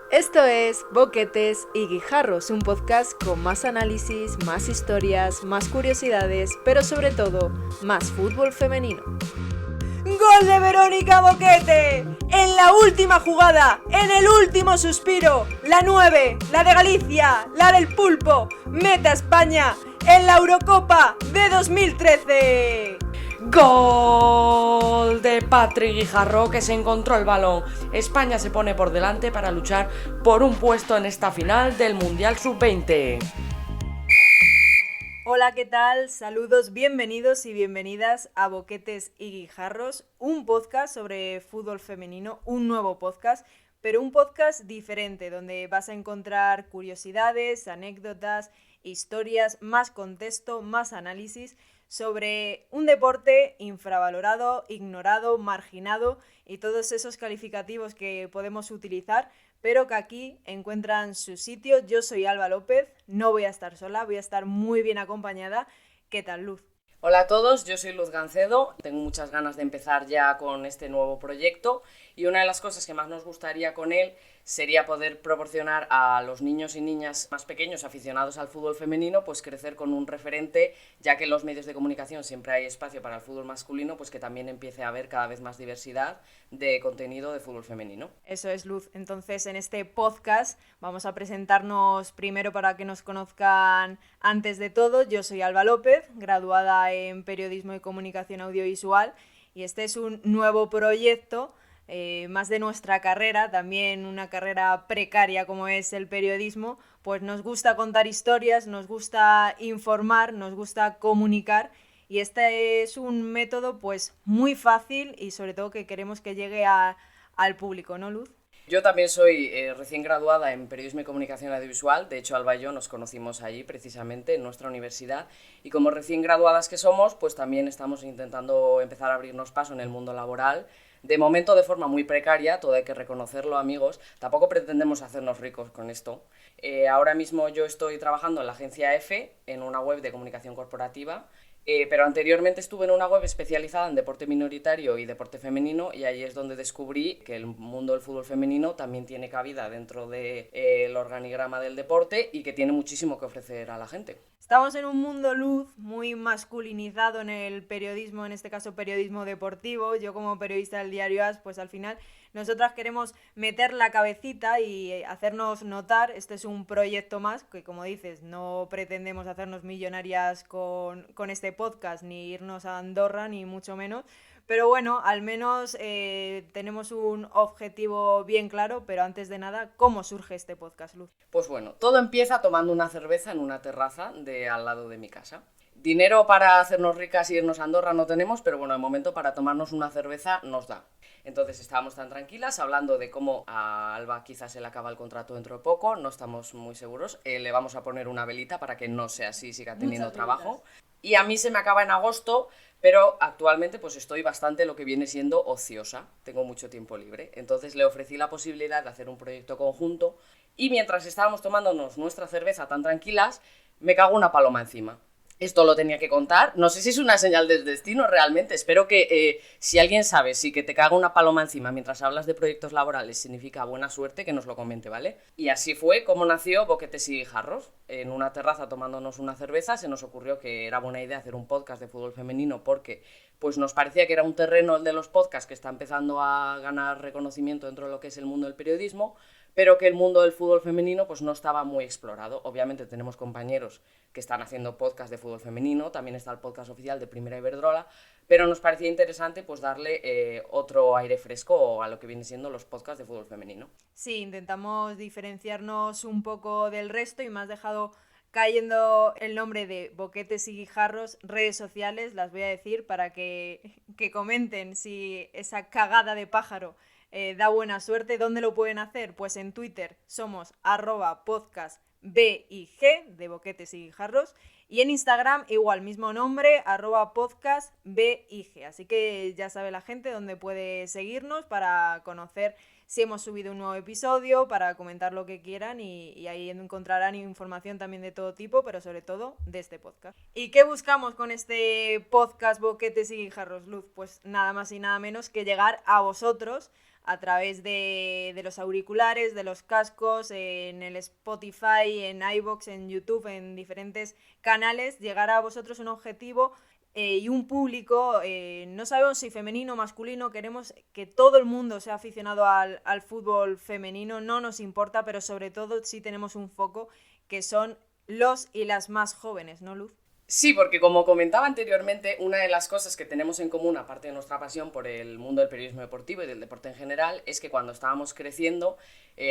Esto es Boquetes y Guijarros, un podcast con más análisis, más historias, más curiosidades, pero sobre todo, más fútbol femenino. ¡Gol de Verónica Boquete! En la última jugada, en el último suspiro, la 9, la de Galicia, la del Pulpo, mete a España en la Eurocopa de 2013. ¡Gol de Patri Guijarro, que se encontró el balón! España se pone por delante para luchar por un puesto en esta final del Mundial Sub-20. Hola, ¿qué tal? Saludos, bienvenidos y bienvenidas a Boquetes y Guijarros, un podcast sobre fútbol femenino, un nuevo podcast, pero un podcast diferente, donde vas a encontrar curiosidades, anécdotas, historias, más contexto, más análisis sobre un deporte infravalorado, ignorado, marginado y todos esos calificativos que podemos utilizar, pero que aquí encuentran su sitio. Yo soy Alba López, no voy a estar sola, voy a estar muy bien acompañada. ¿Qué tal, Luz? Hola a todos, yo soy Luz Gancedo, tengo muchas ganas de empezar ya con este nuevo proyecto y una de las cosas que más nos gustaría con él sería poder proporcionar a los niños y niñas más pequeños aficionados al fútbol femenino, pues crecer con un referente, ya que en los medios de comunicación siempre hay espacio para el fútbol masculino, pues que también empiece a haber cada vez más diversidad de contenido de fútbol femenino. Eso es, Luz. Entonces, en este podcast vamos a presentarnos primero para que nos conozcan antes de todo. Yo soy Alba López, graduada en Periodismo y Comunicación Audiovisual, y este es un nuevo proyecto más de nuestra carrera, también una carrera precaria como es el periodismo. Pues nos gusta contar historias, nos gusta informar, nos gusta comunicar, y este es un método pues muy fácil y sobre todo que queremos que llegue al público, ¿no, Luz? Yo también soy recién graduada en Periodismo y Comunicación Audiovisual, de hecho Alba y yo nos conocimos allí precisamente en nuestra universidad y como recién graduadas que somos, pues también estamos intentando empezar a abrirnos paso en el mundo laboral. De momento de forma muy precaria, todo hay que reconocerlo, amigos, tampoco pretendemos hacernos ricos con esto. Ahora mismo yo estoy trabajando en la agencia EFE, en una web de comunicación corporativa, pero anteriormente estuve en una web especializada en deporte minoritario y deporte femenino y ahí es donde descubrí que el mundo del fútbol femenino también tiene cabida dentro del organigrama del deporte y que tiene muchísimo que ofrecer a la gente. Estamos en un mundo, Luz, muy masculinizado en el periodismo, en este caso periodismo deportivo. Yo como periodista del diario AS, pues al final nosotras queremos meter la cabecita y hacernos notar. Este es un proyecto más que, como dices, no pretendemos hacernos millonarias con este podcast, ni irnos a Andorra, ni mucho menos. Pero bueno, al menos tenemos un objetivo bien claro, pero antes de nada, ¿cómo surge este podcast, Luz? Pues bueno, todo empieza tomando una cerveza en una terraza de al lado de mi casa. Dinero para hacernos ricas y irnos a Andorra no tenemos, pero bueno, de momento para tomarnos una cerveza nos da. Entonces estábamos tan tranquilas hablando de cómo a Alba quizás se le acaba el contrato dentro de poco, no estamos muy seguros, le vamos a poner una velita para que no sea así, siga teniendo trabajo. Y a mí se me acaba en agosto, pero actualmente pues estoy bastante lo que viene siendo ociosa, tengo mucho tiempo libre. Entonces le ofrecí la posibilidad de hacer un proyecto conjunto y mientras estábamos tomándonos nuestra cerveza tan tranquilas, me cago una paloma encima. Esto lo tenía que contar, no sé si es una señal del destino realmente, espero que si alguien sabe si que te caga una paloma encima mientras hablas de proyectos laborales significa buena suerte, que nos lo comente, ¿vale? Y así fue como nació Boquetes y Guijarros. En una terraza tomándonos una cerveza se nos ocurrió que era buena idea hacer un podcast de fútbol femenino porque pues nos parecía que era un terreno, el de los podcasts, que está empezando a ganar reconocimiento dentro de lo que es el mundo del periodismo, pero que el mundo del fútbol femenino pues no estaba muy explorado. Obviamente tenemos compañeros que están haciendo podcast de fútbol femenino, también está el podcast oficial de Primera Iberdrola, pero nos parecía interesante pues darle otro aire fresco a lo que viene siendo los podcasts de fútbol femenino. Sí, intentamos diferenciarnos un poco del resto y me has dejado cayendo el nombre de Boquetes y Guijarros, redes sociales, las voy a decir para que comenten si esa cagada de pájaro da buena suerte. ¿Dónde lo pueden hacer? Pues en Twitter somos @podcastbig de Boquetes y Guijarros y en Instagram igual, mismo nombre, @podcastbig. Así que ya sabe la gente dónde puede seguirnos para conocer si hemos subido un nuevo episodio, para comentar lo que quieran y ahí encontrarán información también de todo tipo, pero sobre todo de este podcast. ¿Y qué buscamos con este podcast Boquetes y Guijarros, Luz? Pues nada más y nada menos que llegar a vosotros, a través de los auriculares, de los cascos, en el Spotify, en iVoox, en YouTube, en diferentes canales, llegar a vosotros un objetivo y un público, no sabemos si femenino o masculino, queremos que todo el mundo sea aficionado al fútbol femenino, no nos importa, pero sobre todo sí tenemos un foco que son los y las más jóvenes, ¿no, Luz? Sí, porque como comentaba anteriormente, una de las cosas que tenemos en común, aparte de nuestra pasión por el mundo del periodismo deportivo y del deporte en general, es que cuando estábamos creciendo,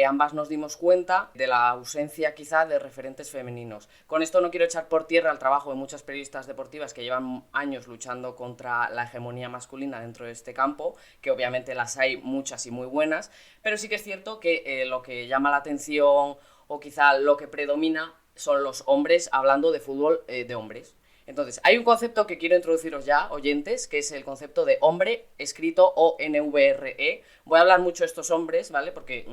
ambas nos dimos cuenta de la ausencia quizá de referentes femeninos. Con esto no quiero echar por tierra el trabajo de muchas periodistas deportivas que llevan años luchando contra la hegemonía masculina dentro de este campo, que obviamente las hay muchas y muy buenas, pero sí que es cierto que lo que llama la atención o quizá lo que predomina son los hombres hablando de fútbol de hombres. Entonces, hay un concepto que quiero introduciros ya, oyentes, que es el concepto de hombre, escrito ONVRE. Voy a hablar mucho de estos hombres, ¿vale? Porque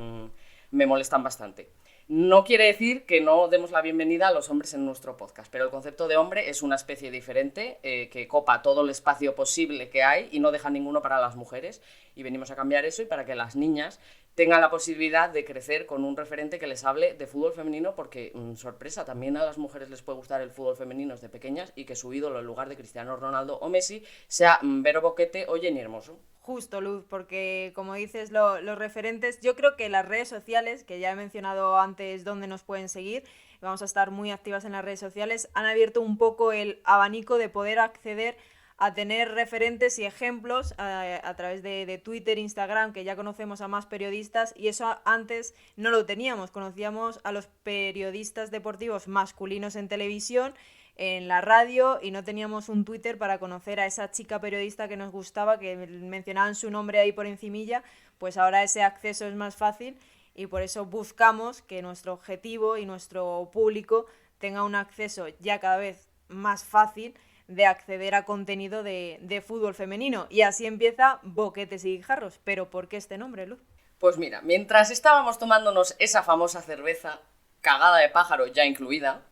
me molestan bastante. No quiere decir que no demos la bienvenida a los hombres en nuestro podcast, pero el concepto de hombre es una especie diferente que copa todo el espacio posible que hay y no deja ninguno para las mujeres. Y venimos a cambiar eso y para que las niñas tengan la posibilidad de crecer con un referente que les hable de fútbol femenino, porque, sorpresa, también a las mujeres les puede gustar el fútbol femenino desde pequeñas y que su ídolo en lugar de Cristiano Ronaldo o Messi sea Vero Boquete o Jenny Hermoso. Justo, Luz, porque como dices, los referentes, yo creo que las redes sociales, que ya he mencionado antes dónde nos pueden seguir, vamos a estar muy activas en las redes sociales, han abierto un poco el abanico de poder acceder a tener referentes y ejemplos a través de Twitter, Instagram, que ya conocemos a más periodistas, y eso antes no lo teníamos. Conocíamos a los periodistas deportivos masculinos en televisión, en la radio, y no teníamos un Twitter para conocer a esa chica periodista que nos gustaba, que mencionaban su nombre ahí por encimilla. Pues ahora ese acceso es más fácil y por eso buscamos que nuestro objetivo y nuestro público tenga un acceso ya cada vez más fácil de acceder a contenido de fútbol femenino. Y así empieza Boquetes y Guijarros. ¿Pero por qué este nombre, Luz? Pues mira, mientras estábamos tomándonos esa famosa cerveza, cagada de pájaro ya incluida,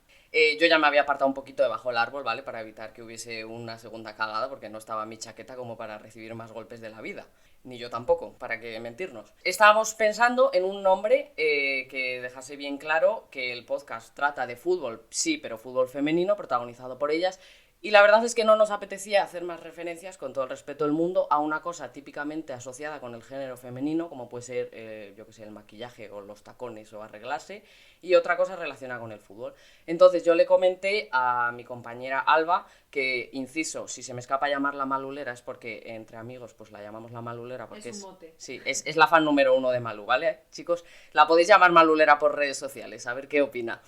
yo ya me había apartado un poquito debajo del árbol, ¿vale? Para evitar que hubiese una segunda cagada, porque no estaba mi chaqueta como para recibir más golpes de la vida. Ni yo tampoco, para qué mentirnos. Estábamos pensando en un nombre que dejase bien claro que el podcast trata de fútbol, sí, pero fútbol femenino, protagonizado por ellas. Y la verdad es que no nos apetecía hacer más referencias, con todo el respeto del mundo, a una cosa típicamente asociada con el género femenino, como puede ser, yo que sé, el maquillaje o los tacones o arreglarse, y otra cosa relacionada con el fútbol. Entonces yo le comenté a mi compañera Alba que, inciso, si se me escapa llamarla Malulera es porque entre amigos pues la llamamos la Malulera porque es un mote. Sí, es la fan número 1 de Malu, ¿vale? Chicos, la podéis llamar Malulera por redes sociales, a ver qué opina.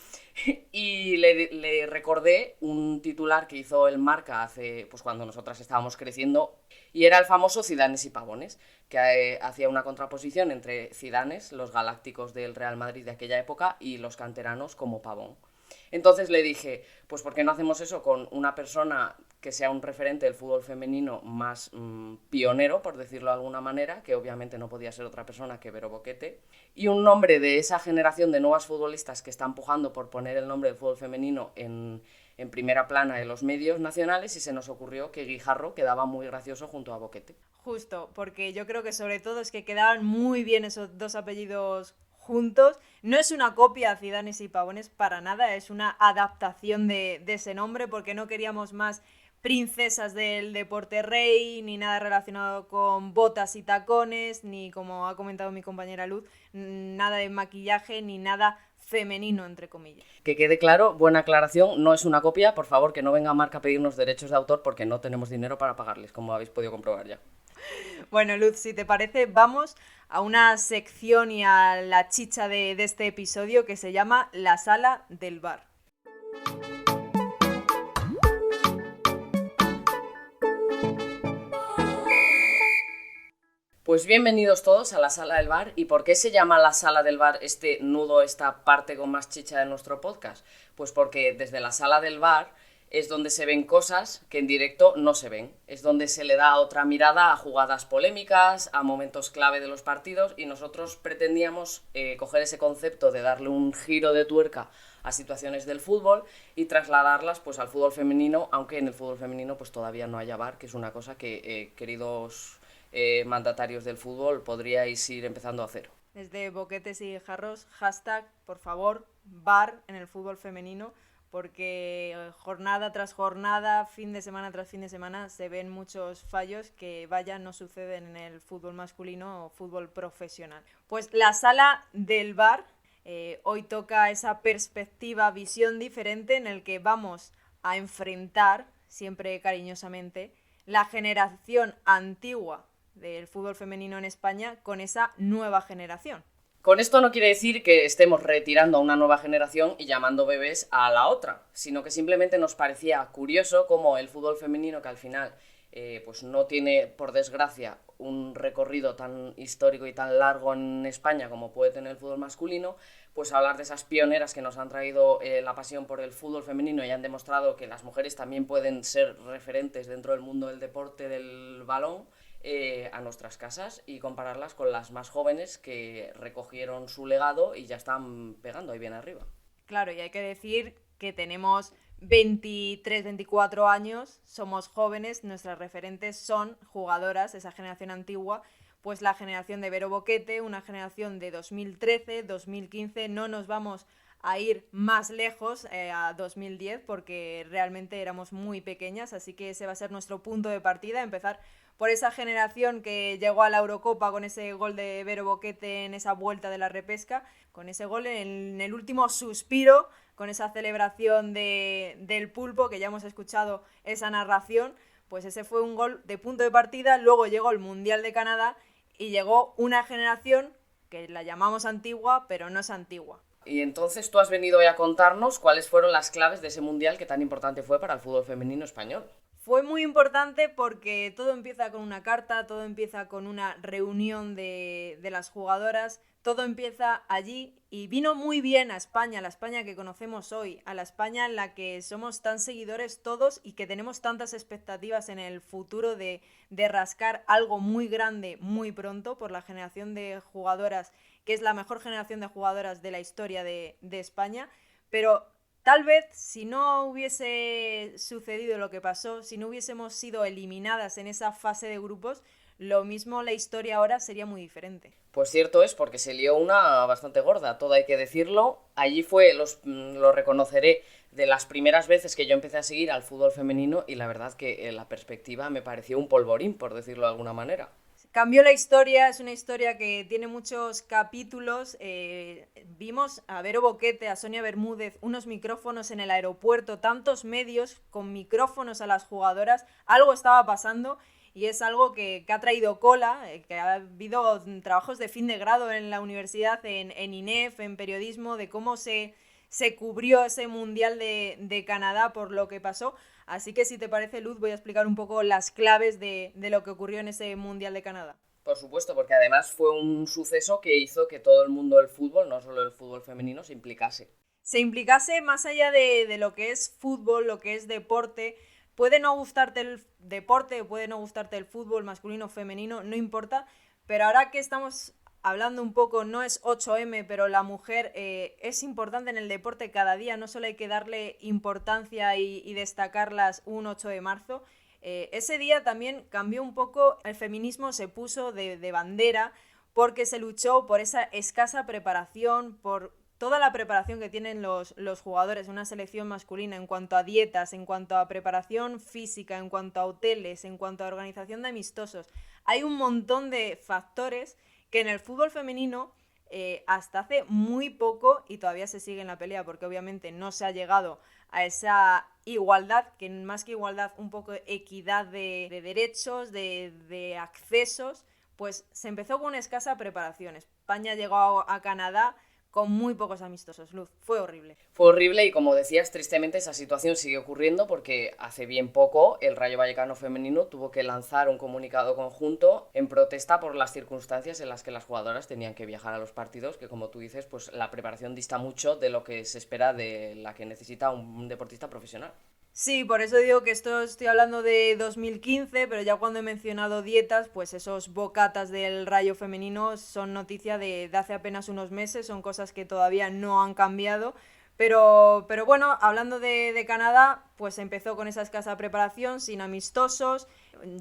Y le recordé un titular que hizo el Marca hace, pues cuando nosotras estábamos creciendo, y era el famoso Zidanes y Pavones, que hacía una contraposición entre Zidanes, los galácticos del Real Madrid de aquella época, y los canteranos como Pavón. Entonces le dije, pues ¿por qué no hacemos eso con una persona que sea un referente del fútbol femenino más pionero, por decirlo de alguna manera, que obviamente no podía ser otra persona que Vero Boquete, y un nombre de esa generación de nuevas futbolistas que está empujando por poner el nombre del fútbol femenino en primera plana de los medios nacionales, y se nos ocurrió que Guijarro quedaba muy gracioso junto a Boquete. Justo, porque yo creo que sobre todo es que quedaban muy bien esos dos apellidos juntos. No es una copia a Zidanes y Pavones para nada, es una adaptación de ese nombre, porque no queríamos más princesas del deporte rey, ni nada relacionado con botas y tacones, ni, como ha comentado mi compañera Luz, nada de maquillaje, ni nada femenino, entre comillas. Que quede claro, buena aclaración, no es una copia, por favor, que no venga Marca a pedirnos derechos de autor porque no tenemos dinero para pagarles, como habéis podido comprobar ya. Bueno, Luz, si te parece, vamos a una sección y a la chicha de este episodio que se llama La Sala del Bar. Pues bienvenidos todos a la Sala del Bar. ¿Y por qué se llama la Sala del Bar este nudo, esta parte con más chicha de nuestro podcast? Pues porque desde la Sala del Bar es donde se ven cosas que en directo no se ven. Es donde se le da otra mirada a jugadas polémicas, a momentos clave de los partidos, y nosotros pretendíamos coger ese concepto de darle un giro de tuerca a situaciones del fútbol y trasladarlas pues al fútbol femenino, aunque en el fútbol femenino pues todavía no haya VAR, que es una cosa que, queridos mandatarios del fútbol, podríais ir empezando a hacer. Desde Boquetes y Guijarros, hashtag, por favor, VAR en el fútbol femenino, porque jornada tras jornada, fin de semana tras fin de semana, se ven muchos fallos que, vaya, no suceden en el fútbol masculino o fútbol profesional. Pues la sala del VAR, hoy toca esa perspectiva, visión diferente en el que vamos a enfrentar, siempre cariñosamente, la generación antigua del fútbol femenino en España con esa nueva generación. Con esto no quiere decir que estemos retirando a una nueva generación y llamando bebés a la otra, sino que simplemente nos parecía curioso cómo el fútbol femenino, que al final pues no tiene, por desgracia, un recorrido tan histórico y tan largo en España como puede tener el fútbol masculino, pues hablar de esas pioneras que nos han traído la pasión por el fútbol femenino y han demostrado que las mujeres también pueden ser referentes dentro del mundo del deporte del balón, a nuestras casas y compararlas con las más jóvenes que recogieron su legado y ya están pegando ahí bien arriba. Claro, y hay que decir que tenemos 23, 24 años, somos jóvenes, nuestras referentes son jugadoras, esa generación antigua, pues la generación de Vero Boquete, una generación de 2013, 2015, no nos vamos a ir más lejos, a 2010, porque realmente éramos muy pequeñas, así que ese va a ser nuestro punto de partida, empezar por esa generación que llegó a la Eurocopa con ese gol de Vero Boquete en esa vuelta de la repesca, con ese gol en el último suspiro, con esa celebración del pulpo, que ya hemos escuchado esa narración, pues ese fue un gol de punto de partida. Luego llegó el Mundial de Canadá y llegó una generación que la llamamos antigua, pero no es antigua. Y entonces tú has venido hoy a contarnos cuáles fueron las claves de ese Mundial que tan importante fue para el fútbol femenino español. Fue muy importante porque todo empieza con una carta, todo empieza con una reunión de las jugadoras, todo empieza allí y vino muy bien a España, a la España que conocemos hoy, a la España en la que somos tan seguidores todos y que tenemos tantas expectativas en el futuro de rascar algo muy grande muy pronto por la generación de jugadoras, que es la mejor generación de jugadoras de la historia de España, pero tal vez si no hubiese sucedido lo que pasó, si no hubiésemos sido eliminadas en esa fase de grupos, lo mismo la historia ahora sería muy diferente. Pues cierto es, porque se lió una bastante gorda, todo hay que decirlo. Allí fue, lo reconoceré, de las primeras veces que yo empecé a seguir al fútbol femenino y la verdad que la perspectiva me pareció un polvorín, por decirlo de alguna manera. Cambió la historia, es una historia que tiene muchos capítulos. Vimos a Vero Boquete, a Sonia Bermúdez, unos micrófonos en el aeropuerto, tantos medios con micrófonos a las jugadoras. Algo estaba pasando y es algo que ha traído cola, que ha habido trabajos de fin de grado en la universidad, en INEF, en periodismo, de cómo se cubrió ese Mundial de Canadá por lo que pasó. Así que si te parece, Luz, voy a explicar un poco las claves de lo que ocurrió en ese Mundial de Canadá. Por supuesto, porque además fue un suceso que hizo que todo el mundo del fútbol, no solo el fútbol femenino, se implicase. Se implicase más allá de lo que es fútbol, lo que es deporte. Puede no gustarte el deporte, puede no gustarte el fútbol masculino o femenino, no importa, pero ahora que estamos hablando un poco, no es 8M, pero la mujer es importante en el deporte cada día, no solo hay que darle importancia y destacarlas un 8 de marzo. Ese día también cambió un poco, el feminismo se puso de bandera porque se luchó por esa escasa preparación, por toda la preparación que tienen los jugadores de una selección masculina en cuanto a dietas, en cuanto a preparación física, en cuanto a hoteles, en cuanto a organización de amistosos. Hay un montón de factores que en el fútbol femenino hasta hace muy poco, y todavía se sigue en la pelea porque obviamente no se ha llegado a esa igualdad, que más que igualdad, un poco equidad de derechos, de accesos, pues se empezó con una escasa preparación. España llegó a Canadá con muy pocos amistosos, Luz. Fue horrible. Fue horrible y, como decías, tristemente esa situación sigue ocurriendo porque hace bien poco el Rayo Vallecano femenino tuvo que lanzar un comunicado conjunto en protesta por las circunstancias en las que las jugadoras tenían que viajar a los partidos, que, como tú dices, pues la preparación dista mucho de lo que se espera de la que necesita un deportista profesional. Sí, por eso digo que estoy hablando de 2015, pero ya cuando he mencionado dietas, pues esos bocatas del Rayo femenino son noticia de hace apenas unos meses, son cosas que todavía no han cambiado. Pero bueno, hablando de Canadá, pues empezó con esa escasa preparación, sin amistosos,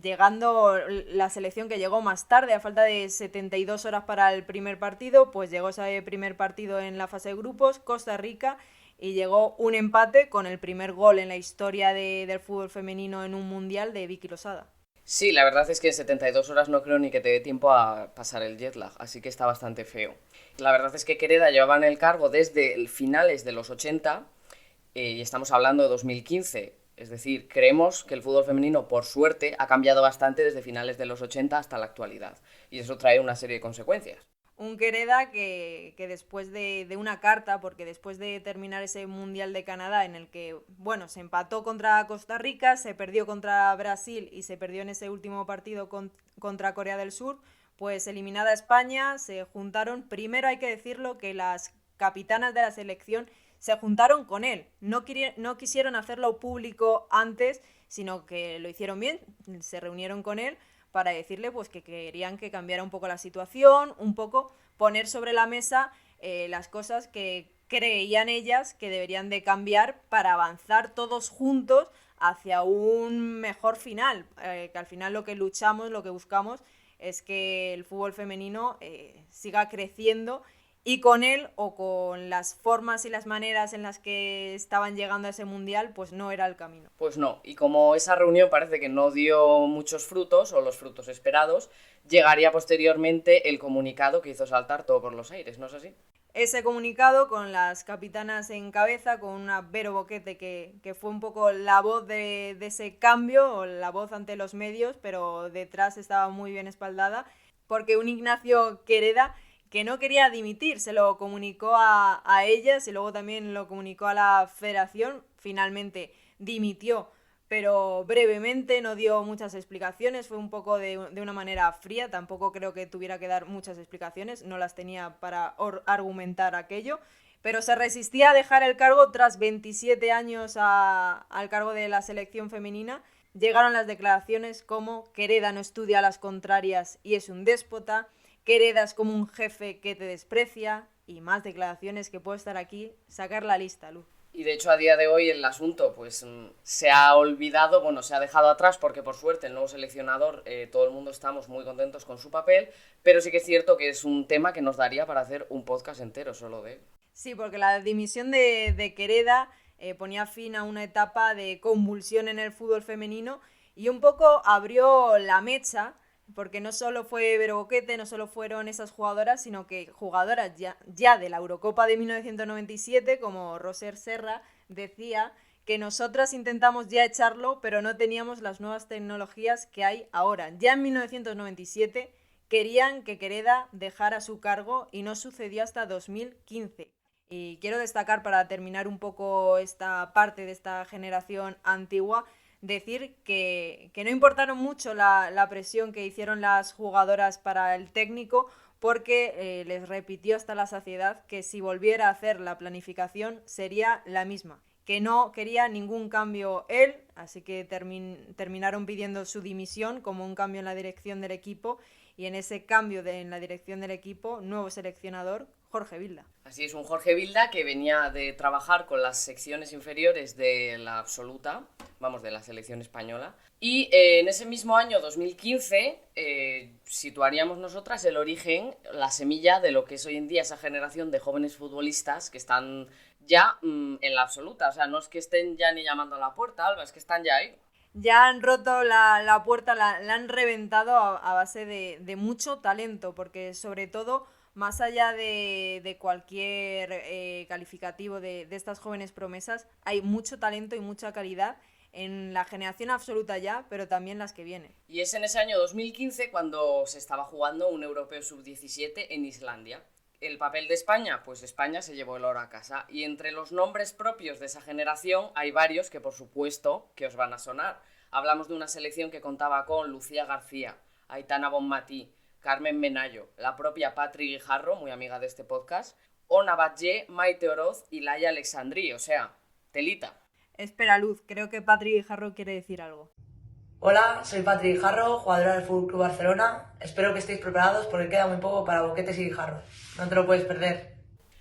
llegando la selección que llegó más tarde, a falta de 72 horas para el primer partido, pues llegó ese primer partido en la fase de grupos, Costa Rica, y llegó un empate con el primer gol en la historia del fútbol femenino en un mundial de Vicky Losada. Sí, la verdad es que en 72 horas no creo ni que te dé tiempo a pasar el jet lag, así que está bastante feo. La verdad es que Quereda llevaba en el cargo desde finales de los 80 y estamos hablando de 2015. Es decir, creemos que el fútbol femenino, por suerte, ha cambiado bastante desde finales de los 80 hasta la actualidad. Y eso trae una serie de consecuencias. Un Quereda que después de una carta, porque después de terminar ese Mundial de Canadá en el que, bueno, se empató contra Costa Rica, se perdió contra Brasil y se perdió en ese último partido contra Corea del Sur, pues eliminada España, se juntaron, primero hay que decirlo, que las capitanas de la selección se juntaron con él, no quisieron hacerlo público antes, sino que lo hicieron bien, se reunieron con él para decirle pues que querían que cambiara un poco la situación, un poco poner sobre la mesa las cosas que creían ellas que deberían de cambiar para avanzar todos juntos hacia un mejor final, que al final lo que luchamos, lo que buscamos es que el fútbol femenino siga creciendo y con él o con las formas y las maneras en las que estaban llegando a ese mundial, pues no era el camino. Pues no, y como esa reunión parece que no dio muchos frutos, o los frutos esperados, llegaría posteriormente el comunicado que hizo saltar todo por los aires, ¿no es así? Ese comunicado con las capitanas en cabeza, con una Vero Boquete que fue un poco la voz de ese cambio, o la voz ante los medios, pero detrás estaba muy bien espaldada, porque un Ignacio Quereda que no quería dimitir, se lo comunicó a ellas y luego también lo comunicó a la federación, finalmente dimitió, pero brevemente, no dio muchas explicaciones, fue un poco de una manera fría, tampoco creo que tuviera que dar muchas explicaciones, no las tenía para argumentar aquello, pero se resistía a dejar el cargo tras 27 años al cargo de la selección femenina. Llegaron las declaraciones como Quereda no estudia a las contrarias y es un déspota, Quereda es como un jefe que te desprecia y más declaraciones que puedo estar aquí, sacar la lista, Luz. Y de hecho a día de hoy el asunto pues se ha olvidado, bueno, se ha dejado atrás porque por suerte el nuevo seleccionador, todo el mundo estamos muy contentos con su papel, pero sí que es cierto que es un tema que nos daría para hacer un podcast entero solo de él. Sí, porque la dimisión de Quereda ponía fin a una etapa de convulsión en el fútbol femenino y un poco abrió la mecha, porque no solo fue Vero Boquete, no solo fueron esas jugadoras, sino que jugadoras ya de la Eurocopa de 1997, como Roser Serra, decía que nosotras intentamos ya echarlo, pero no teníamos las nuevas tecnologías que hay ahora. Ya en 1997 querían que Quereda dejara su cargo y no sucedió hasta 2015. Y quiero destacar, para terminar un poco esta parte de esta generación antigua, decir que no importaron mucho la presión que hicieron las jugadoras para el técnico, porque les repitió hasta la saciedad que si volviera a hacer la planificación sería la misma, que no quería ningún cambio él, así que terminaron pidiendo su dimisión como un cambio en la dirección del equipo, y en ese cambio en la dirección del equipo, nuevo seleccionador, Jorge Vilda. Así es, un Jorge Vilda que venía de trabajar con las secciones inferiores de la absoluta, vamos, de la selección española. Y en ese mismo año, 2015, situaríamos nosotras el origen, la semilla de lo que es hoy en día esa generación de jóvenes futbolistas que están ya en la absoluta. O sea, no es que estén ya ni llamando a la puerta, Alba, es que están ya ahí. Ya han roto la puerta, la han reventado a base de mucho talento, porque sobre todo, más allá de cualquier calificativo de estas jóvenes promesas, hay mucho talento y mucha calidad en la generación absoluta ya, pero también las que vienen. Y es en ese año 2015 cuando se estaba jugando un Europeo Sub-17 en Islandia. El papel de España, pues España se llevó el oro a casa. Y entre los nombres propios de esa generación hay varios que por supuesto que os van a sonar. Hablamos de una selección que contaba con Lucía García, Aitana Bonmatí, Carmen Menayo, la propia Patri Guijarro, muy amiga de este podcast, Ona Batlle, Maite Oroz y Laia Alexandrí, o sea, telita. Espera, Luz, creo que Patri Guijarro quiere decir algo. Hola, soy Patri Guijarro, jugadora del FC Barcelona. Espero que estéis preparados porque queda muy poco para Boquetes y Guijarros. No te lo puedes perder.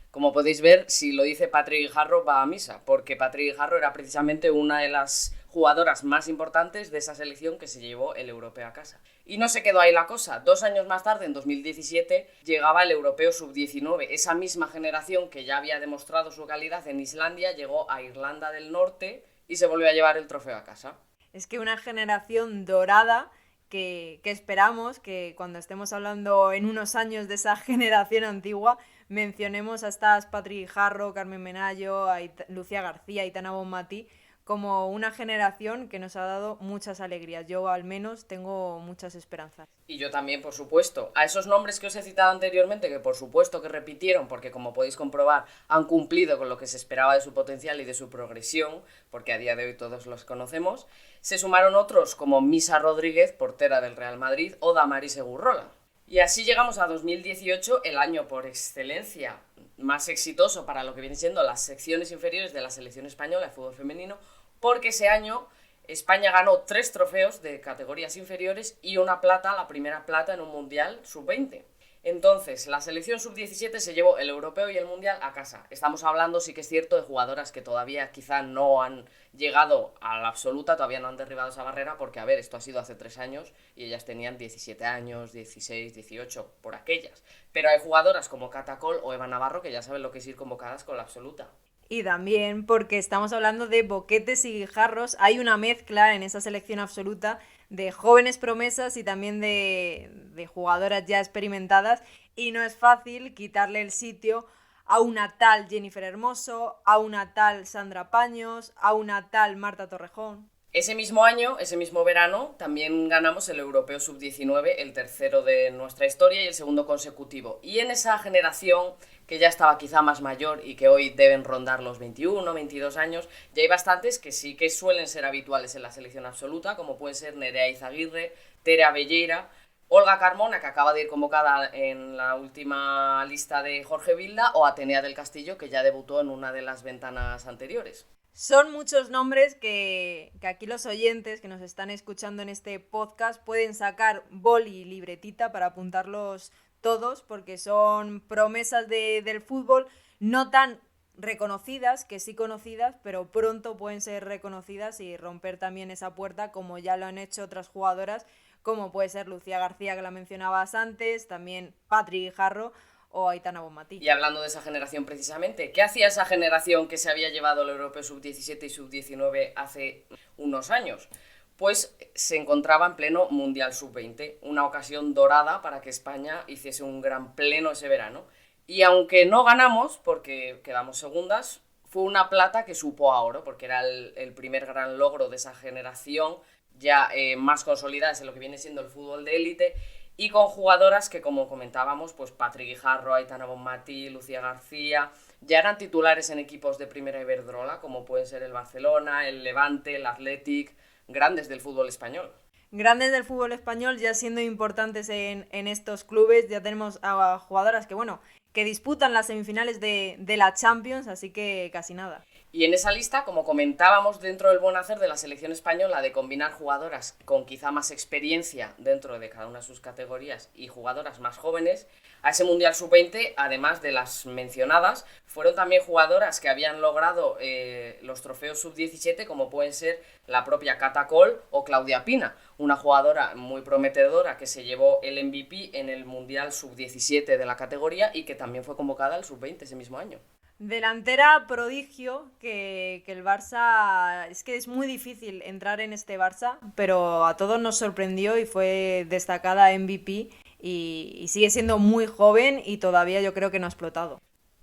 Como podéis ver, si lo dice Patri Guijarro va a misa, porque Patri Guijarro era precisamente una de las jugadoras más importantes de esa selección que se llevó el europeo a casa. Y no se quedó ahí la cosa. 2 años más tarde, en 2017, llegaba el europeo sub-19. Esa misma generación que ya había demostrado su calidad en Islandia llegó a Irlanda del Norte y se volvió a llevar el trofeo a casa. Es que una generación dorada que esperamos que cuando estemos hablando en unos años de esa generación antigua mencionemos a estas Patri Guijarro, Carmen Menayo, Lucía García, Aitana Bonmatí como una generación que nos ha dado muchas alegrías. Yo al menos tengo muchas esperanzas. Y yo también, por supuesto. A esos nombres que os he citado anteriormente, que por supuesto que repitieron, porque como podéis comprobar, han cumplido con lo que se esperaba de su potencial y de su progresión, porque a día de hoy todos los conocemos, se sumaron otros como Misa Rodríguez, portera del Real Madrid, o Damaris Egurrola. Y así llegamos a 2018, el año por excelencia más exitoso para lo que vienen siendo las secciones inferiores de la selección española de fútbol femenino, porque ese año España ganó 3 trofeos de categorías inferiores y una plata, la primera plata en un mundial sub-20. Entonces, la selección sub-17 se llevó el europeo y el mundial a casa. Estamos hablando, sí que es cierto, de jugadoras que todavía quizá no han llegado a la absoluta, todavía no han derribado esa barrera, porque, a ver, esto ha sido hace 3 años y ellas tenían 17 años, 16, 18, por aquellas. Pero hay jugadoras como Catacol o Eva Navarro que ya saben lo que es ir convocadas con la absoluta. Y también porque estamos hablando de Boquetes y Guijarros, hay una mezcla en esa selección absoluta de jóvenes promesas y también de jugadoras ya experimentadas, y no es fácil quitarle el sitio a una tal Jennifer Hermoso, a una tal Sandra Paños, a una tal Marta Torrejón. Ese mismo año, ese mismo verano, también ganamos el Europeo Sub-19, el tercero de nuestra historia y el segundo consecutivo. Y en esa generación, que ya estaba quizá más mayor y que hoy deben rondar los 21, 22 años, ya hay bastantes que sí que suelen ser habituales en la selección absoluta, como pueden ser Nerea Izaguirre, Tere Abelleira, Olga Carmona, que acaba de ir convocada en la última lista de Jorge Vilda, o Atenea del Castillo, que ya debutó en una de las ventanas anteriores. Son muchos nombres que aquí los oyentes que nos están escuchando en este podcast pueden sacar boli y libretita para apuntarlos todos, porque son promesas del fútbol no tan reconocidas, que sí conocidas, pero pronto pueden ser reconocidas y romper también esa puerta, como ya lo han hecho otras jugadoras, como puede ser Lucía García, que la mencionabas antes, también Patri Guijarro o Aitana Bonmatí. Y hablando de esa generación precisamente, ¿qué hacía esa generación que se había llevado el Europeo Sub-17 y Sub-19 hace unos años? Pues se encontraba en pleno Mundial Sub-20, una ocasión dorada para que España hiciese un gran pleno ese verano. Y aunque no ganamos, porque quedamos segundas, fue una plata que supo a oro, porque era el primer gran logro de esa generación ya más consolidada en lo que viene siendo el fútbol de élite, y con jugadoras que, como comentábamos, pues Patri Guijarro, Aitana Bonmatí, Lucía García, ya eran titulares en equipos de primera Iberdrola, como pueden ser el Barcelona, el Levante, el Athletic, grandes del fútbol español. Grandes del fútbol español ya siendo importantes en estos clubes. Ya tenemos a jugadoras que disputan las semifinales de la Champions, así que casi nada. Y en esa lista, como comentábamos, dentro del buen hacer de la selección española de combinar jugadoras con quizá más experiencia dentro de cada una de sus categorías y jugadoras más jóvenes, a ese Mundial Sub-20, además de las mencionadas, fueron también jugadoras que habían logrado los trofeos Sub-17, como pueden ser la propia Catacol o Claudia Pina, una jugadora muy prometedora que se llevó el MVP en el Mundial Sub-17 de la categoría y que también fue convocada al Sub-20 ese mismo año. Delantera prodigio que el Barça, es que es muy difícil entrar en este Barça, pero a todos nos sorprendió y fue destacada MVP y sigue siendo muy joven y todavía yo creo que no ha explotado.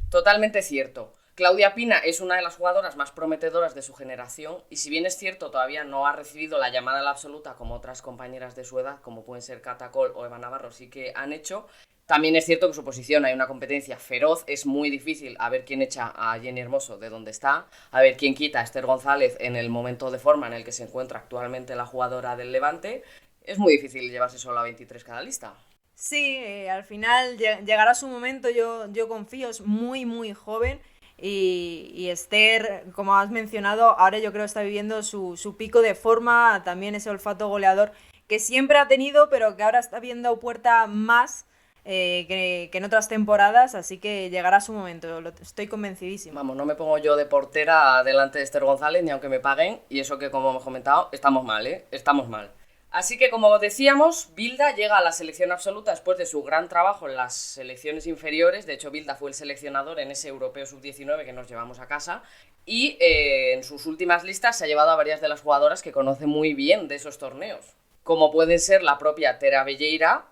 Totalmente cierto. Claudia Pina es una de las jugadoras más prometedoras de su generación y si bien es cierto todavía no ha recibido la llamada a la absoluta como otras compañeras de su edad, como pueden ser Catacol o Eva Navarro, sí que han hecho. También es cierto que su posición hay una competencia feroz, es muy difícil a ver quién echa a Jenny Hermoso de donde está, a ver quién quita a Esther González en el momento de forma en el que se encuentra actualmente la jugadora del Levante. Es muy difícil llevarse solo a 23 cada lista. Sí, al final llegará su momento, yo confío, es muy muy joven y Esther, como has mencionado, ahora yo creo que está viviendo su pico de forma, también ese olfato goleador que siempre ha tenido, pero que ahora está viendo puerta más que en otras temporadas, así que llegará su momento, estoy convencidísima. Vamos, no me pongo yo de portera delante de Esther González, ni aunque me paguen, y eso que, como hemos comentado, estamos mal, estamos mal. Así que, como decíamos, Bilda llega a la selección absoluta después de su gran trabajo en las selecciones inferiores. De hecho, Bilda fue el seleccionador en ese Europeo Sub-19 que nos llevamos a casa. Y en sus últimas listas se ha llevado a varias de las jugadoras que conoce muy bien de esos torneos, como pueden ser la propia Tera Belleira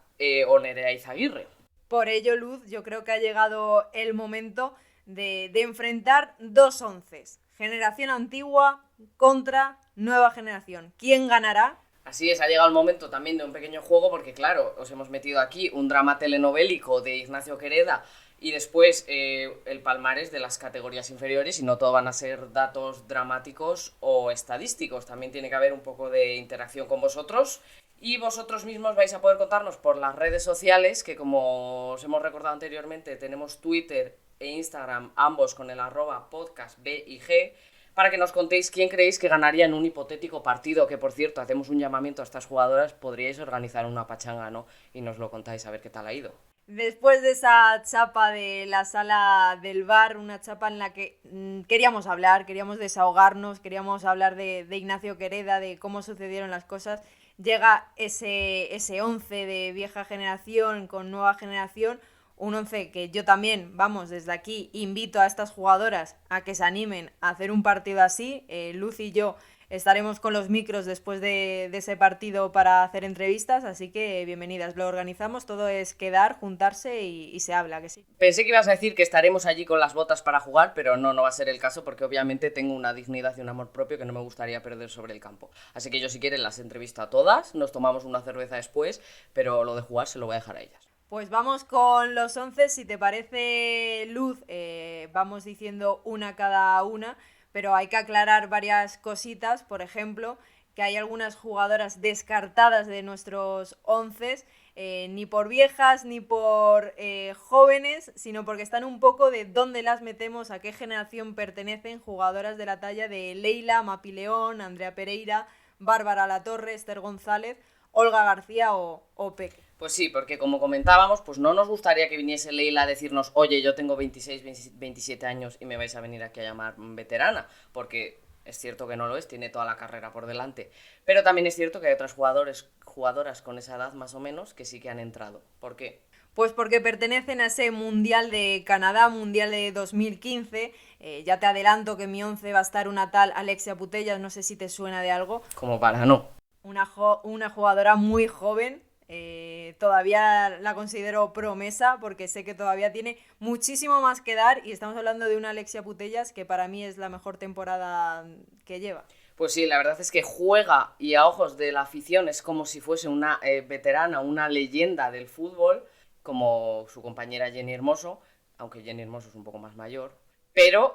o Nerea Izaguirre. Por ello, Luz, yo creo que ha llegado el momento de enfrentar dos onces. Generación antigua contra nueva generación. ¿Quién ganará? Así es, ha llegado el momento también de un pequeño juego porque, claro, os hemos metido aquí un drama telenovélico de Ignacio Quereda y después el palmarés de las categorías inferiores, y no todo van a ser datos dramáticos o estadísticos, también tiene que haber un poco de interacción con vosotros, y vosotros mismos vais a poder contarnos por las redes sociales, que como os hemos recordado anteriormente, tenemos Twitter e Instagram, ambos con el @podcastbig, para que nos contéis quién creéis que ganaría en un hipotético partido, que por cierto, hacemos un llamamiento a estas jugadoras, podríais organizar una pachanga, ¿no? Y nos lo contáis a ver qué tal ha ido. Después de esa chapa de la sala del bar, una chapa en la que queríamos hablar, queríamos desahogarnos, queríamos hablar de Ignacio Quereda, de cómo sucedieron las cosas, llega ese 11 de vieja generación con nueva generación, un 11 que yo también, vamos, desde aquí invito a estas jugadoras a que se animen a hacer un partido así. Luz y yo estaremos con los micros después de ese partido para hacer entrevistas, así que bienvenidas. Lo organizamos, todo es quedar, juntarse y se habla, que sí. Pensé que ibas a decir que estaremos allí con las botas para jugar, pero no va a ser el caso, porque obviamente tengo una dignidad y un amor propio que no me gustaría perder sobre el campo. Así que yo, si quieren, las entrevisto a todas, nos tomamos una cerveza después, pero lo de jugar se lo voy a dejar a ellas. Pues vamos con los 11, si te parece, Luz, vamos diciendo una cada una, pero hay que aclarar varias cositas, por ejemplo, que hay algunas jugadoras descartadas de nuestros 11, ni por viejas ni por jóvenes, sino porque están un poco de dónde las metemos, a qué generación pertenecen, jugadoras de la talla de Leila, Mapi León, Andrea Pereira, Bárbara Latorre, Esther González, Olga García o Peque. Pues sí, porque como comentábamos, pues no nos gustaría que viniese Leila a decirnos, oye, yo tengo 26, 27 años y me vais a venir aquí a llamar veterana, porque es cierto que no lo es, tiene toda la carrera por delante. Pero también es cierto que hay otras jugadoras con esa edad más o menos que sí que han entrado. ¿Por qué? Pues porque pertenecen a ese Mundial de Canadá, Mundial de 2015. Ya te adelanto que en mi 11 va a estar una tal Alexia Putellas, no sé si te suena de algo. Como para no. Una jugadora muy joven. Todavía la considero promesa porque sé que todavía tiene muchísimo más que dar, y estamos hablando de una Alexia Putellas que para mí es la mejor temporada que lleva. Pues sí, la verdad es que juega, y a ojos de la afición es como si fuese una veterana, una leyenda del fútbol, como su compañera Jenny Hermoso, aunque Jenny Hermoso es un poco más mayor. Pero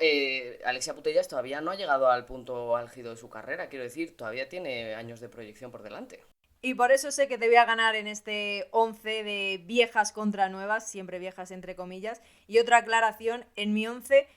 Alexia Putellas todavía no ha llegado al punto álgido de su carrera, quiero decir, todavía tiene años de proyección por delante. Y por eso sé que te voy a ganar en este 11 de viejas contra nuevas, siempre viejas entre comillas. Y otra aclaración, en mi 11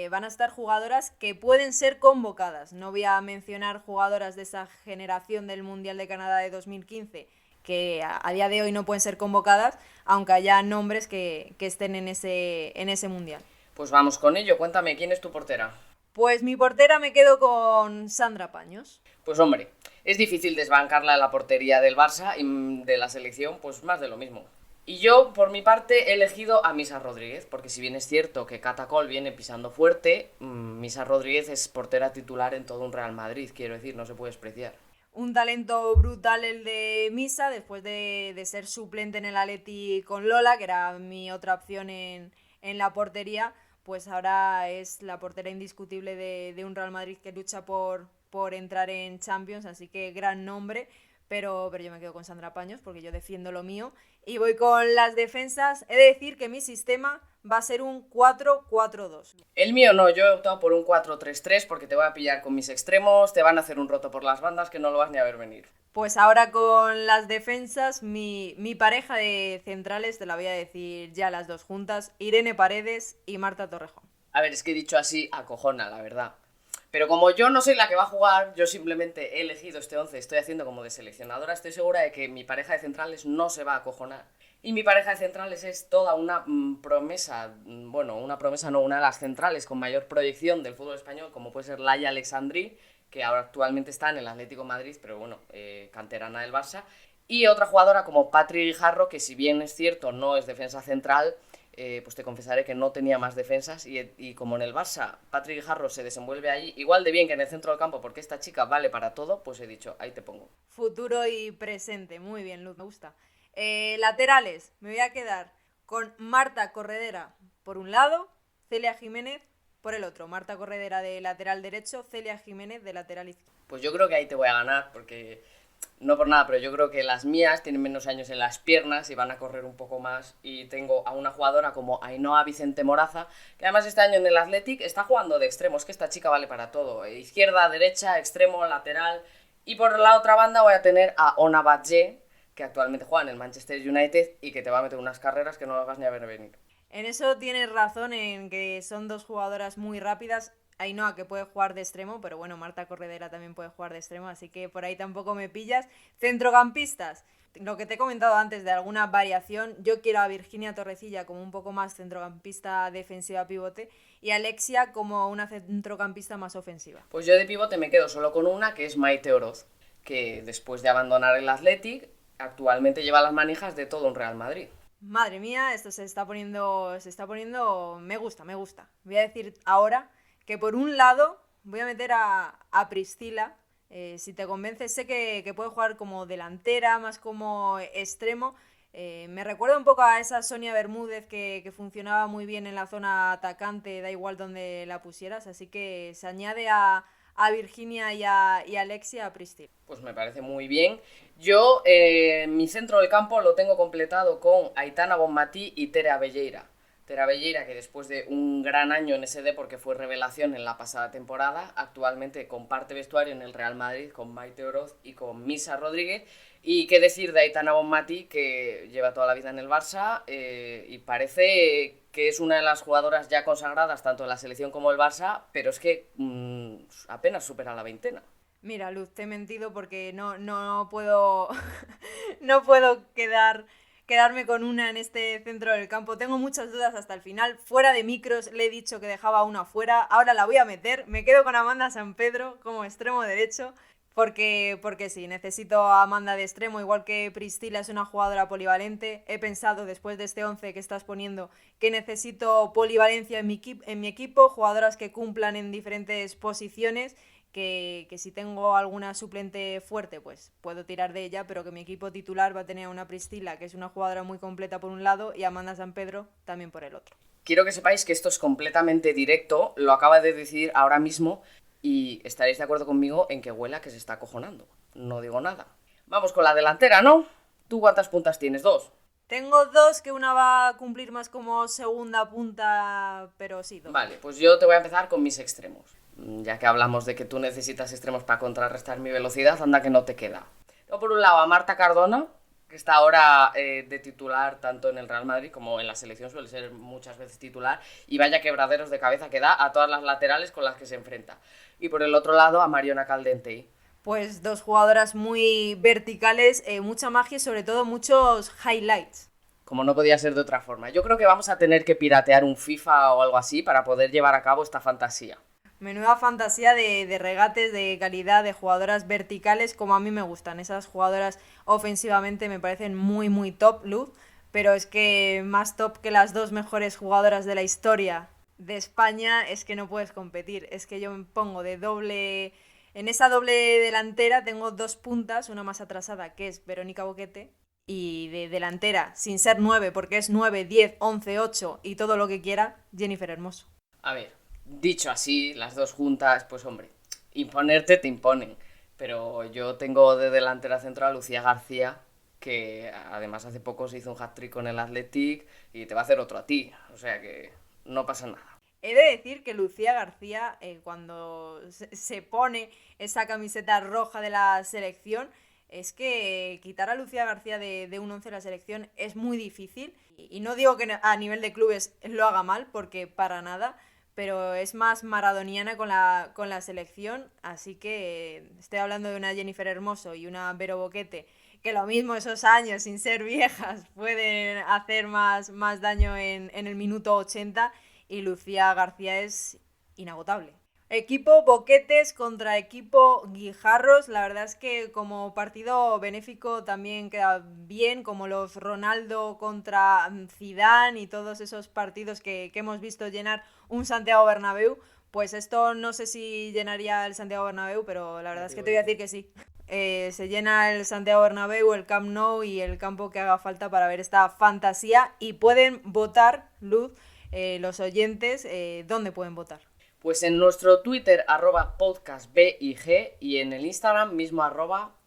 van a estar jugadoras que pueden ser convocadas. No voy a mencionar jugadoras de esa generación del Mundial de Canadá de 2015 que a día de hoy no pueden ser convocadas, aunque haya nombres que estén en ese Mundial. Pues vamos con ello, cuéntame, ¿quién es tu portera? Pues mi portera me quedo con Sandra Paños. Pues hombre, es difícil desbancarla en la portería del Barça, y de la selección pues más de lo mismo. Y yo, por mi parte, he elegido a Misa Rodríguez, porque si bien es cierto que Cata Coll viene pisando fuerte, Misa Rodríguez es portera titular en todo un Real Madrid, quiero decir, no se puede despreciar. Un talento brutal el de Misa, después de ser suplente en el Atleti con Lola, que era mi otra opción en la portería, pues ahora es la portera indiscutible de un Real Madrid que lucha por entrar en Champions, así que gran nombre, pero yo me quedo con Sandra Paños porque yo defiendo lo mío. Y voy con las defensas. He de decir que mi sistema va a ser un 4-4-2. El mío no, yo he optado por un 4-3-3 porque te voy a pillar con mis extremos, te van a hacer un roto por las bandas que no lo vas ni a ver venir. Pues ahora con las defensas, mi pareja de centrales, te la voy a decir ya las dos juntas, Irene Paredes y Marta Torrejón. A ver, es que dicho así, acojona, la verdad. Pero como yo no soy la que va a jugar, yo simplemente he elegido este 11, estoy haciendo como de seleccionadora, estoy segura de que mi pareja de centrales no se va a acojonar. Y mi pareja de centrales es toda una promesa, bueno, una promesa no, una de las centrales con mayor proyección del fútbol español, como puede ser Laia Alexandri, que ahora actualmente está en el Atlético de Madrid, pero bueno, canterana del Barça. Y otra jugadora como Patri Guijarro, que si bien es cierto no es defensa central, pues te confesaré que no tenía más defensas y como en el Barça Patri Guijarro se desenvuelve allí igual de bien que en el centro del campo porque esta chica vale para todo, pues he dicho, ahí te pongo. Futuro y presente, muy bien, Luz, me gusta. Laterales, me voy a quedar con Marta Corredera por un lado, Celia Jiménez por el otro. Marta Corredera de lateral derecho, Celia Jiménez de lateral izquierdo. Pues yo creo que ahí te voy a ganar porque, no por nada, pero yo creo que las mías tienen menos años en las piernas y van a correr un poco más. Y tengo a una jugadora como Ainhoa Vicente Moraza, que además este año en el Athletic está jugando de extremo. Es que esta chica vale para todo. Izquierda, derecha, extremo, lateral. Y por la otra banda voy a tener a Ona Batlle, que actualmente juega en el Manchester United y que te va a meter unas carreras que no las vas ni a ver venir. En eso tienes razón, en que son dos jugadoras muy rápidas. Ainhoa, que puede jugar de extremo, pero bueno, Marta Corredera también puede jugar de extremo, así que por ahí tampoco me pillas. Centrocampistas, lo que te he comentado antes de alguna variación, yo quiero a Virginia Torrecilla como un poco más centrocampista defensiva pivote y a Alexia como una centrocampista más ofensiva. Pues yo de pivote me quedo solo con una, que es Maite Oroz, que después de abandonar el Athletic, actualmente lleva las manijas de todo un Real Madrid. Madre mía, esto se está poniendo, me gusta. Voy a decir ahora que por un lado voy a meter a Priscila. Si te convence, sé que puede jugar como delantera, más como extremo. Me recuerda un poco a esa Sonia Bermúdez que funcionaba muy bien en la zona atacante, da igual donde la pusieras, así que se añade a Virginia y a Alexia a Priscila. Pues me parece muy bien. Yo, mi centro del campo lo tengo completado con Aitana Bonmatí y Tere Abelleira. Tere Abelleira, que después de un gran año en SD porque fue revelación en la pasada temporada, actualmente comparte vestuario en el Real Madrid con Maite Oroz y con Misa Rodríguez. Y qué decir de Aitana Bonmatí, que lleva toda la vida en el Barça y parece que es una de las jugadoras ya consagradas tanto en la selección como el Barça, pero es que apenas supera la veintena. Mira, Luz, te he mentido porque no puedo no puedo quedarme con una en este centro del campo. Tengo muchas dudas hasta el final. Fuera de micros le he dicho que dejaba una fuera. Ahora la voy a meter. Me quedo con Amanda San Pedro como extremo derecho. Porque sí, necesito a Amanda de extremo, igual que Priscila es una jugadora polivalente. He pensado, después de este 11 que estás poniendo, que necesito polivalencia en mi equipo, jugadoras que cumplan en diferentes posiciones, que si tengo alguna suplente fuerte, pues puedo tirar de ella, pero que mi equipo titular va a tener a una Priscila, que es una jugadora muy completa por un lado, y a Amanda San Pedro también por el otro. Quiero que sepáis que esto es completamente directo, lo acaba de decidir ahora mismo, y estaréis de acuerdo conmigo en que huela que se está acojonando. No digo nada. Vamos con la delantera, ¿no? ¿Tú cuántas puntas tienes? ¿Dos? Tengo dos, que una va a cumplir más como segunda punta, pero sí, dos. Vale, pues yo te voy a empezar con mis extremos. Ya que hablamos de que tú necesitas extremos para contrarrestar mi velocidad, anda que no te queda. Tengo por un lado a Marta Cardona, que está ahora de titular tanto en el Real Madrid como en la selección, suele ser muchas veces titular, y vaya quebraderos de cabeza que da a todas las laterales con las que se enfrenta. Y por el otro lado a Mariona Caldentey. Pues dos jugadoras muy verticales, mucha magia y sobre todo muchos highlights. Como no podía ser de otra forma. Yo creo que vamos a tener que piratear un FIFA o algo así para poder llevar a cabo esta fantasía. Menuda fantasía de regates, de calidad, de jugadoras verticales como a mí me gustan. Esas jugadoras ofensivamente me parecen muy, muy top, Luz, pero es que más top que las dos mejores jugadoras de la historia de España es que no puedes competir. Es que yo me pongo de doble... En esa doble delantera tengo dos puntas, una más atrasada que es Verónica Boquete, y de delantera, sin ser 9, porque es 9, 10, 11, 8 y todo lo que quiera, Jennifer Hermoso. A ver, dicho así, las dos juntas, pues hombre, imponerte te imponen. Pero yo tengo de delantera central a Lucía García, que además hace poco se hizo un hat-trick con el Athletic y te va a hacer otro a ti. O sea que no pasa nada. He de decir que Lucía García, cuando se pone esa camiseta roja de la selección, es que quitar a Lucía García de un 11 de la selección es muy difícil. Y no digo que a nivel de clubes lo haga mal, porque para nada, pero es más maradoniana con la selección. Así que estoy hablando de una Jennifer Hermoso y una Vero Boquete, que lo mismo esos años sin ser viejas pueden hacer más daño en el minuto 80 y Lucía García es inagotable. Equipo Boquetes contra equipo Guijarros, la verdad es que como partido benéfico también queda bien, como los Ronaldo contra Zidane y todos esos partidos que hemos visto llenar un Santiago Bernabéu, pues esto no sé si llenaría el Santiago Bernabéu, pero la verdad es que te voy a decir que sí. Se llena el Santiago Bernabéu, el Camp Nou y el campo que haga falta para ver esta fantasía y pueden votar, Luz, los oyentes, ¿dónde pueden votar? Pues en nuestro Twitter, @podcastbig, y en el Instagram mismo,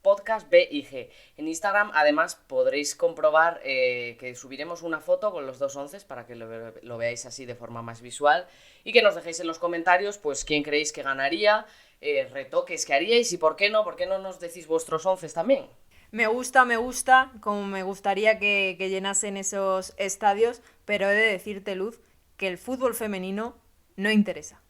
@podcastbig. En Instagram, además, podréis comprobar que subiremos una foto con los 2 onces para que lo veáis así de forma más visual y que nos dejéis en los comentarios pues quién creéis que ganaría, retoques que haríais y por qué no nos decís vuestros onces también. Me gusta, como me gustaría que llenasen esos estadios, pero he de decirte, Luz, que el fútbol femenino no interesa.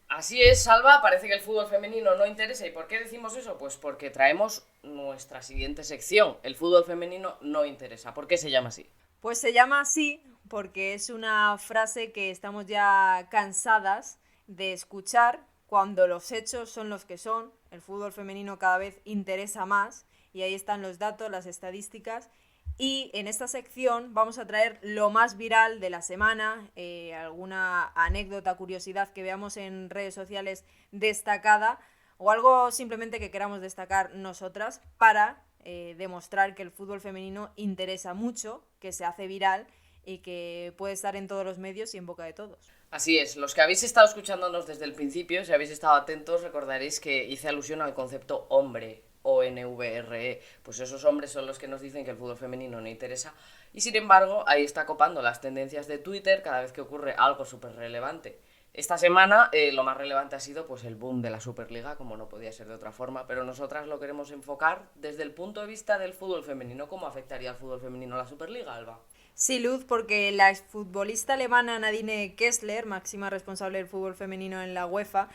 Así es, Salva, parece que el fútbol femenino no interesa. ¿Y por qué decimos eso? Pues porque traemos nuestra siguiente sección. El fútbol femenino no interesa. ¿Por qué se llama así? Pues se llama así porque es una frase que estamos ya cansadas de escuchar cuando los hechos son los que son. El fútbol femenino cada vez interesa más y ahí están los datos, las estadísticas. Y en esta sección vamos a traer lo más viral de la semana, alguna anécdota, curiosidad que veamos en redes sociales destacada o algo simplemente que queramos destacar nosotras para demostrar que el fútbol femenino interesa mucho, que se hace viral y que puede estar en todos los medios y en boca de todos. Así es, los que habéis estado escuchándonos desde el principio, si habéis estado atentos, recordaréis que hice alusión al concepto hombre. ONVRE, pues esos hombres son los que nos dicen que el fútbol femenino no interesa y sin embargo ahí está copando las tendencias de Twitter cada vez que ocurre algo súper relevante. Esta semana lo más relevante ha sido pues el boom de la Superliga, como no podía ser de otra forma, pero nosotras lo queremos enfocar desde el punto de vista del fútbol femenino. ¿Cómo afectaría al fútbol femenino la Superliga, Alba? Sí, Luz, porque la exfutbolista alemana Nadine Kessler, máxima responsable del fútbol femenino en la UEFA,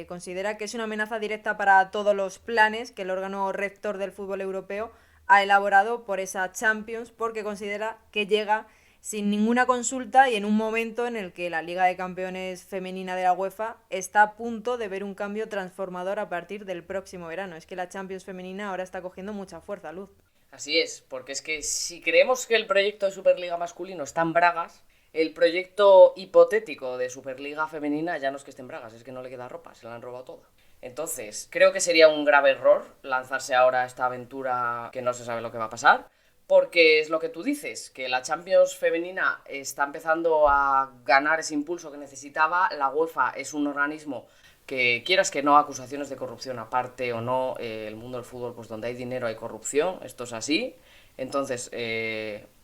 considera que es una amenaza directa para todos los planes que el órgano rector del fútbol europeo ha elaborado por esa Champions, porque considera que llega sin ninguna consulta y en un momento en el que la Liga de Campeones femenina de la UEFA está a punto de ver un cambio transformador a partir del próximo verano. Es que la Champions femenina ahora está cogiendo mucha fuerza, Luz. Así es, porque es que si creemos que el proyecto de Superliga masculino está en bragas, el proyecto hipotético de Superliga femenina ya no es que esté en bragas, es que no le queda ropa, se la han robado toda. Entonces, creo que sería un grave error lanzarse ahora a esta aventura que no se sabe lo que va a pasar, porque es lo que tú dices, que la Champions femenina está empezando a ganar ese impulso que necesitaba, la UEFA es un organismo que quieras que no, acusaciones de corrupción aparte o no, el mundo del fútbol, pues donde hay dinero hay corrupción, esto es así. Entonces,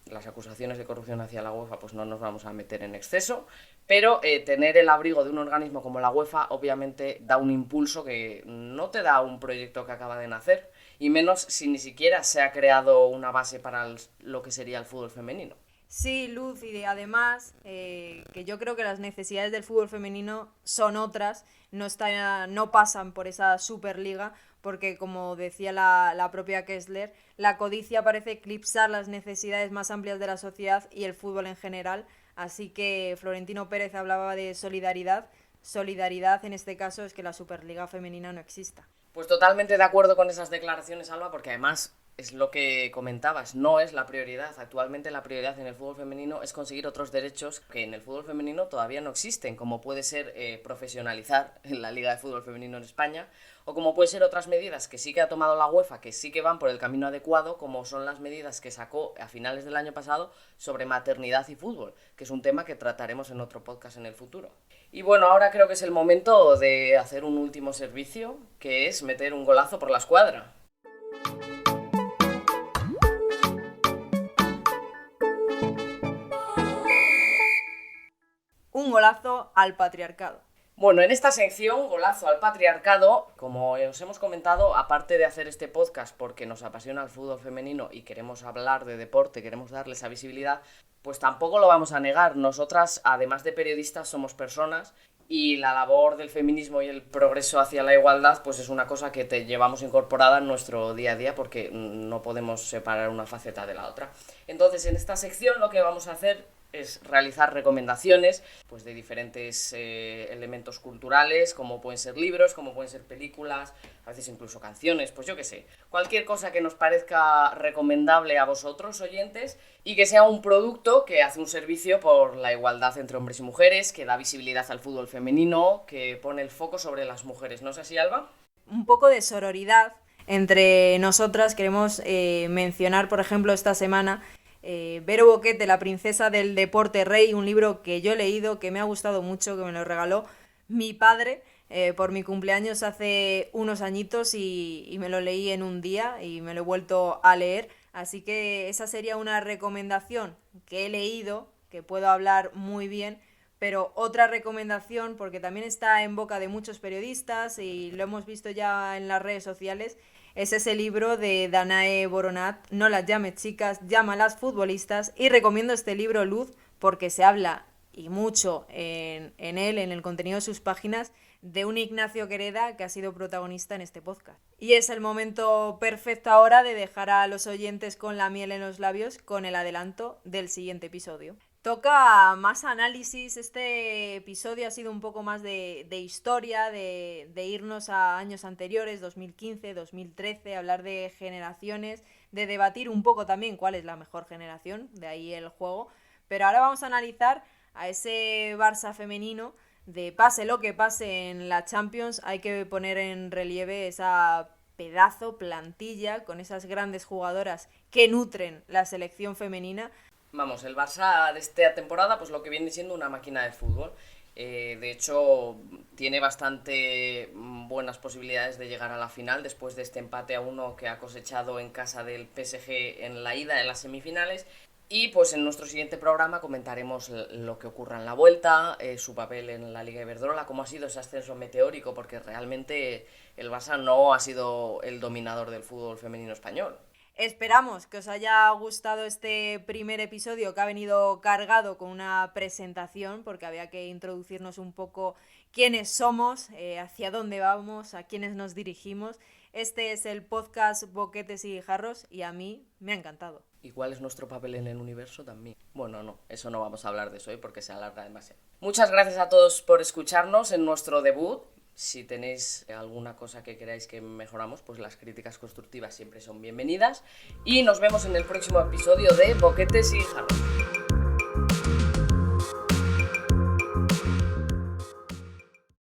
las acusaciones de corrupción hacia la UEFA, pues no nos vamos a meter en exceso, pero tener el abrigo de un organismo como la UEFA obviamente da un impulso que no te da un proyecto que acaba de nacer, y menos si ni siquiera se ha creado una base para lo que sería el fútbol femenino. Sí, Luz, y además que yo creo que las necesidades del fútbol femenino son otras, no pasan por esa Superliga, porque como decía la propia Kessler, la codicia parece eclipsar las necesidades más amplias de la sociedad y el fútbol en general, así que Florentino Pérez hablaba de solidaridad en este caso es que la Superliga femenina no exista. Pues totalmente de acuerdo con esas declaraciones, Alba, porque además es lo que comentabas, no es la prioridad. Actualmente la prioridad en el fútbol femenino es conseguir otros derechos que en el fútbol femenino todavía no existen, como puede ser profesionalizar en la Liga de Fútbol Femenino en España, o como puede ser otras medidas que sí que ha tomado la UEFA, que sí que van por el camino adecuado, como son las medidas que sacó a finales del año pasado sobre maternidad y fútbol, que es un tema que trataremos en otro podcast en el futuro. Y bueno, ahora creo que es el momento de hacer un último servicio, que es meter un golazo por la escuadra. Un golazo al patriarcado. Bueno, en esta sección, golazo al patriarcado, como os hemos comentado, aparte de hacer este podcast porque nos apasiona el fútbol femenino y queremos hablar de deporte, queremos darle esa visibilidad, pues tampoco lo vamos a negar. Nosotras, además de periodistas, somos personas Y la labor del feminismo y el progreso hacia la igualdad pues es una cosa que te llevamos incorporada en nuestro día a día porque no podemos separar una faceta de la otra. Entonces, en esta sección lo que vamos a hacer es realizar recomendaciones pues, de diferentes elementos culturales, como pueden ser libros, como pueden ser películas, a veces incluso canciones, pues yo qué sé. Cualquier cosa que nos parezca recomendable a vosotros, oyentes, y que sea un producto que hace un servicio por la igualdad entre hombres y mujeres, que da visibilidad al fútbol femenino, que pone el foco sobre las mujeres. ¿No es así, Alba? Un poco de sororidad entre nosotras. Queremos mencionar, por ejemplo, esta semana Vero Boquete, la princesa del deporte rey, un libro que yo he leído, que me ha gustado mucho, que me lo regaló mi padre por mi cumpleaños hace unos añitos y me lo leí en un día y me lo he vuelto a leer. Así que esa sería una recomendación que he leído, que puedo hablar muy bien, pero otra recomendación, porque también está en boca de muchos periodistas y lo hemos visto ya en las redes sociales, es ese libro de Danae Boronat, No las llames chicas, llámalas futbolistas, y recomiendo este libro, Luz, porque se habla, y mucho en él, en el contenido de sus páginas, de un Ignacio Quereda que ha sido protagonista en este podcast. Y es el momento perfecto ahora de dejar a los oyentes con la miel en los labios con el adelanto del siguiente episodio. Toca más análisis. Este episodio ha sido un poco más de historia, de irnos a años anteriores, 2015, 2013, hablar de generaciones, de debatir un poco también cuál es la mejor generación, de ahí el juego. Pero ahora vamos a analizar a ese Barça femenino, de pase lo que pase en la Champions. Hay que poner en relieve esa pedazo plantilla con esas grandes jugadoras que nutren la selección femenina. Vamos, el Barça de esta temporada, pues lo que viene siendo una máquina de fútbol. De hecho, tiene bastante buenas posibilidades de llegar a la final después de este empate a 1 que ha cosechado en casa del PSG en la ida de las semifinales. Y pues en nuestro siguiente programa comentaremos lo que ocurra en la vuelta, su papel en la Liga Iberdrola, cómo ha sido ese ascenso meteórico, porque realmente el Barça no ha sido el dominador del fútbol femenino español. Esperamos que os haya gustado este primer episodio, que ha venido cargado con una presentación, porque había que introducirnos un poco quiénes somos, hacia dónde vamos, a quiénes nos dirigimos. Este es el podcast Boquetes y Guijarros y a mí me ha encantado. ¿Y cuál es nuestro papel en el universo también? Bueno, no, eso no vamos a hablar de eso hoy porque se alarga demasiado. Muchas gracias a todos por escucharnos en nuestro debut. Si tenéis alguna cosa que queráis que mejoramos, pues las críticas constructivas siempre son bienvenidas. Y nos vemos en el próximo episodio de Boquetes y Guijarros.